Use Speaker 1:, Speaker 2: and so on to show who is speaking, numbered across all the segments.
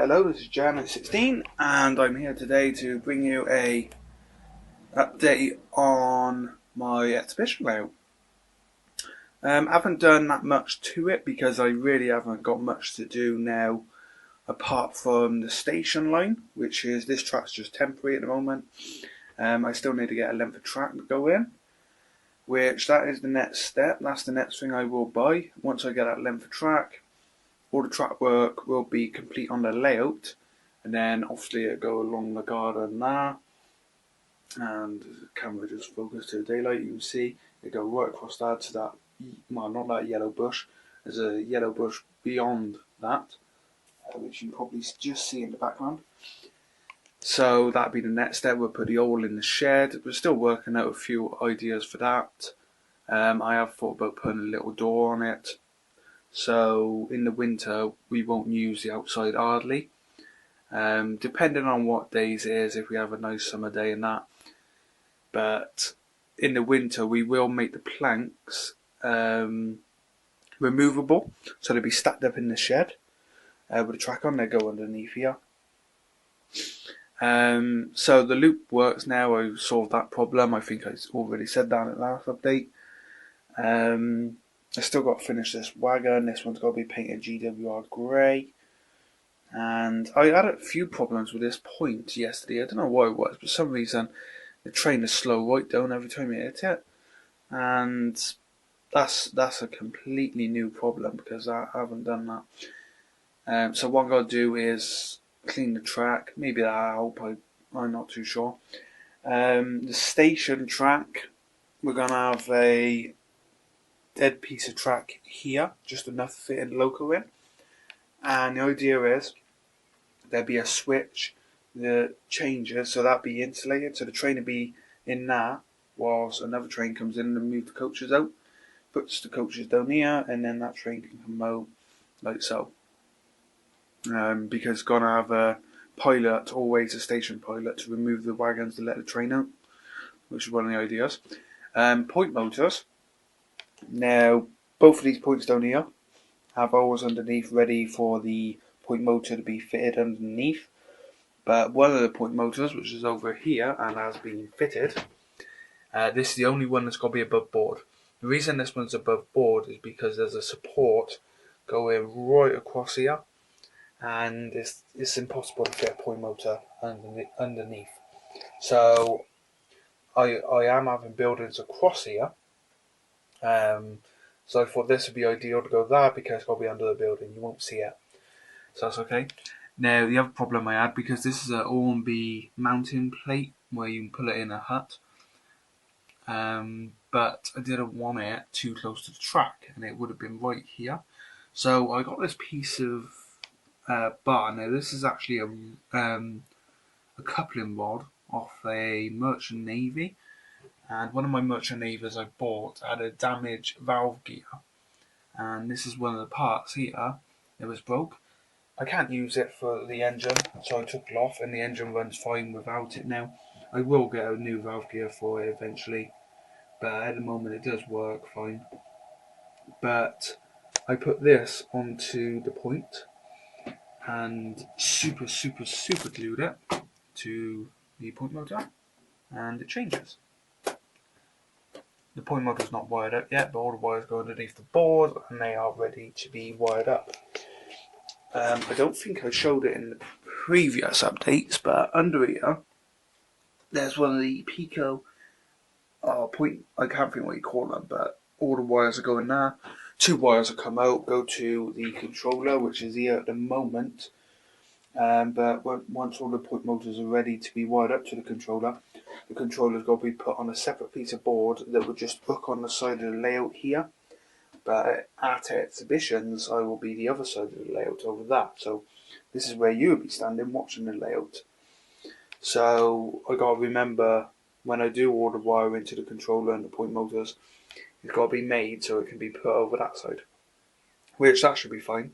Speaker 1: Hello, this is Janet16 and I'm here today to bring you a update on my exhibition layout. I haven't done that much to it because I really haven't got much to do now apart from the station line, which is this track's just temporary at the moment. I still need to get a length of track to go in, which that is the next step. That's the next thing I will buy. Once I get that length of track, all the track work will be complete on the layout, and then obviously it go along the garden there, and the camera just focused to the daylight. You can see it go right across that to that, well, not that yellow bush. There's a yellow bush beyond that, which you can probably just see in the background. So that'd be the next step. We'll put the oil in the shed. We're still working out a few ideas for that. I have thought about putting a little door on it, so in the winter we won't use the outside hardly. Depending on what days it is, if we have a nice summer day and that. But in the winter we will make the planks removable, so they'll be stacked up in the shed with a track on. They go underneath here. So the loop works now. I've solved that problem. I think I already said that in the last update. I still got to finish this wagon. This one's got to be painted GWR grey. And I had a few problems with this point yesterday. I don't know why it was, but for some reason the train is slow right down every time you hit it. And that's a completely new problem because I haven't done that. So what I'm going to do is clean the track. Maybe that'll help. I'm not too sure. The station track, we're going to have a dead piece of track here, just enough to fit in loco in. And the idea is there'll be a switch that changes, so that'll be insulated, so the train will be in there whilst another train comes in and moves the coaches out, puts the coaches down here, and then that train can come out like so. Because it's going to have a pilot, always a station pilot, to remove the wagons to let the train out, which is one of the ideas. Point motors. Now, both of these points down here have holes underneath ready for the point motor to be fitted underneath. But one of the point motors, which is over here and has been fitted, this is the only one that's got to be above board. The reason this one's above board is because there's a support going right across here, and it's impossible to fit a point motor underneath. So I am having buildings across here. So I thought this would be ideal to go there because it's got to be under the building. You won't see it. So that's okay. Now the other problem I had, because this is an Ormby mounting plate where you can put it in a hut. But I didn't want it too close to the track, and it would have been right here. So I got this piece of bar. Now this is actually a coupling rod off a Merchant Navy, and one of my Merchant Navies I bought had a damaged valve gear, and this is one of the parts here that was broke. I can't use it for the engine, so I took it off, and the engine runs fine without it now. I will get a new valve gear for it eventually, but at the moment it does work fine. But I put this onto the point and super glued it to the point motor, and it changes. The point motor's not wired up yet, but all the wires go underneath the board and they are ready to be wired up. I don't think I showed it in the previous updates, but under here there's one of the Pico point, I can't think what you call them, but all the wires are going there. Two wires will come out, go to the controller, which is here at the moment. But once all the point motors are ready to be wired up to the controller's got to be put on a separate piece of board that will just hook on the side of the layout here. But at exhibitions, I will be the other side of the layout over that. So this is where you will be standing watching the layout. So I got to remember, when I do order wire into the controller and the point motors, it's got to be made so it can be put over that side, which that should be fine.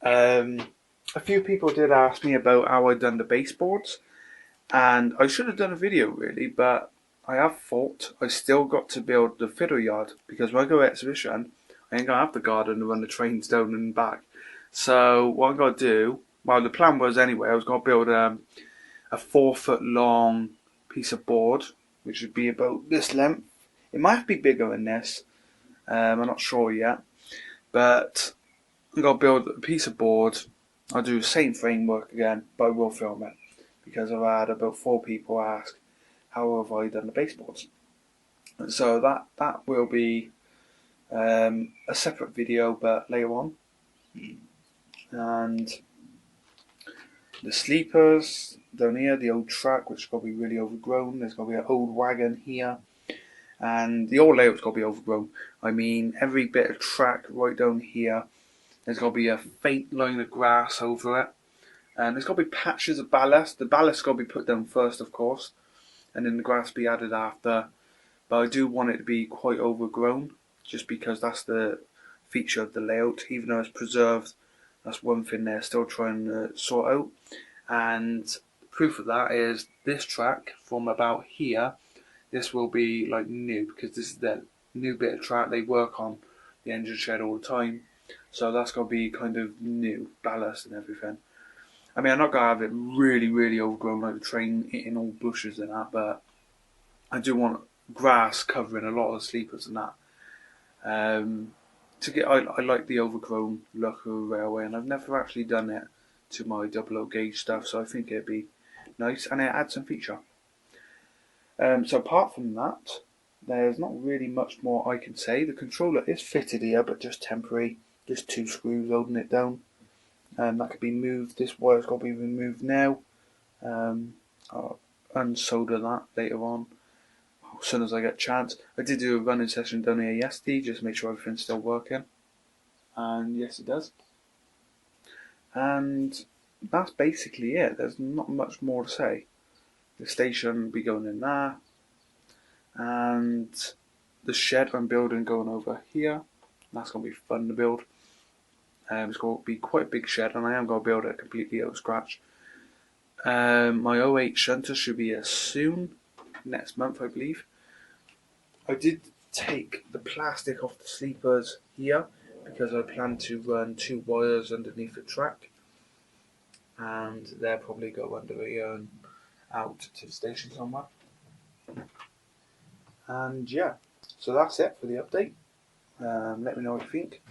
Speaker 1: A few people did ask me about how I'd done the baseboards, and I should have done a video really, but I have thought I still got to build the fiddle yard, because when I go to exhibition I ain't gonna have the garden to run the trains down and back. So what I'm gonna do well, the plan was anyway, I was going to build a 4 foot long piece of board, which would be about this length. It might be bigger than this. I'm not sure yet, but I'm going to build a piece of board. I'll do the same framework again, but I will film it because I've had about 4 people ask how have I done the baseboards. So that will be a separate video, but later on. And the sleepers down here, the old track, which is going to be really overgrown. There's going to be an old wagon here, and the old layout's going to be overgrown. I mean, every bit of track right down here, there's going to be a faint line of grass over it, and there's going to be patches of ballast. The ballast's going to be put down first, of course, and then the grass be added after. But I do want it to be quite overgrown, just because that's the feature of the layout. Even though it's preserved, that's one thing they're still trying to sort out. And proof of that is this track from about here. This will be like new, because this is the new bit of track. They work on the engine shed all the time, so that's going to be kind of new ballast and everything. I mean, I'm not going to have it really overgrown like the train hitting all bushes and that, but I do want grass covering a lot of the sleepers and that. I like the overgrown look of a railway, and I've never actually done it to my 00 gauge stuff, so I think it'd be nice, and it adds some feature. So apart from that, there's not really much more I can say. The controller is fitted here, but just temporary, just 2 screws holding it down. That could be moved. This wire's got to be removed now. I'll unsolder that later on, as soon as I get a chance. I did do a running session down here yesterday, just to make sure everything's still working. And yes, it does. And that's basically it. There's not much more to say. The station will be going in there, and the shed I'm building going over here. That's going to be fun to build. It's going to be quite a big shed, and I am going to build it completely out of scratch. My 08 shunter should be here soon, next month I believe. I did take the plastic off the sleepers here because I plan to run 2 wires underneath the track, and they'll probably go under here and out to the station somewhere. And yeah, so that's it for the update. Let me know what you think.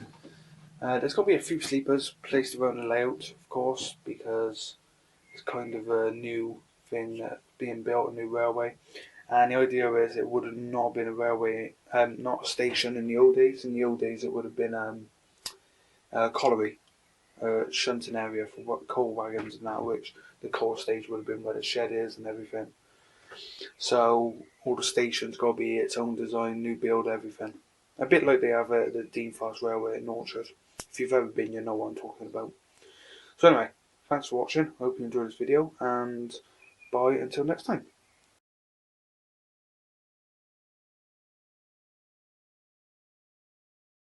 Speaker 1: There's going to be a few sleepers placed around the layout, of course, because it's kind of a new thing that's being built, a new railway. And the idea is it would have not been a railway, not a station in the old days. In the old days, it would have been a colliery, a shunting area for coal wagons and that, which the coal stage would have been where the shed is and everything. So all the stations got to be its own design, new build, everything. A bit like they have at the Deanfast Railway in Orchard. If you've ever been, you know what I'm talking about. So anyway, thanks for watching. I hope you enjoyed this video, and bye until next time.